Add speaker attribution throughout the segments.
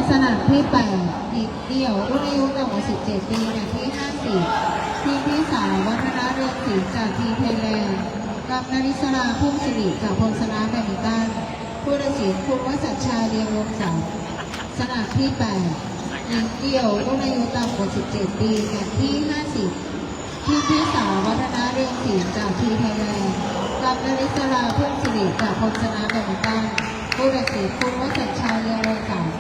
Speaker 1: สนามที่8หญิงเดี่ยวรุ่นอายุต่ำกว่า17 ปีเนี่ยที่50ทีมที่3วัฒนาเรืองศรีจากทีมไทยแลนด์กับนาริศราพุ่มสิริจากพลสนามแบดมินตันผู้ตัดสินคุณวสัชชาเรียงวงศักดิ์สนามที่8หญิงเดี่ยวรุ่นอายุต่ำกว่า17 ปีเนี่ยที่50ทีมที่3วัฒนาเรืองศรีจากทีมไทยแลนด์กับนาริศราพุ่มสิริจากพลสนามแบดมินตันผู้ตัดสินคุณวสัชชาเรียงวงศักดิ์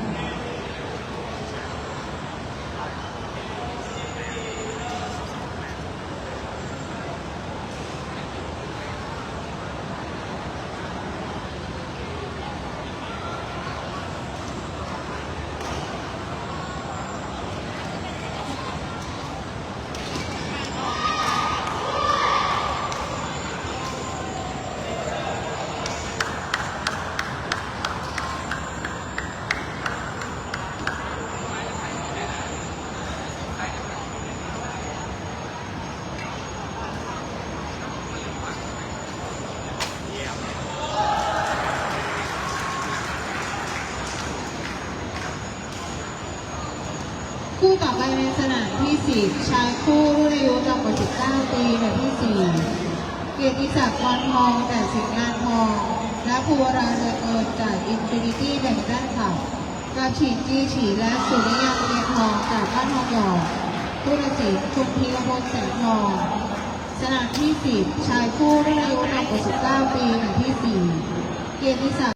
Speaker 1: คู่ต่อไปในสนามที่10ชายคู่รุ่นอายุต่ำกว่า19 ปีในที่4เกียรติศักดิ์วันทองจากสิงห์งานทองและภูวราเรืองเอิญจากอินฟินิตี้แบดมินตันคลับกับฉีดจีฉีและสุริยาเทียนทองจากบ้านทองหยอดผู้ตัดสินคุณพีรพลแสงทองสนามที่10ชายคู่รุ่นอายุต่ำกว่า19 ปีในที่4เกียรติศักดิ์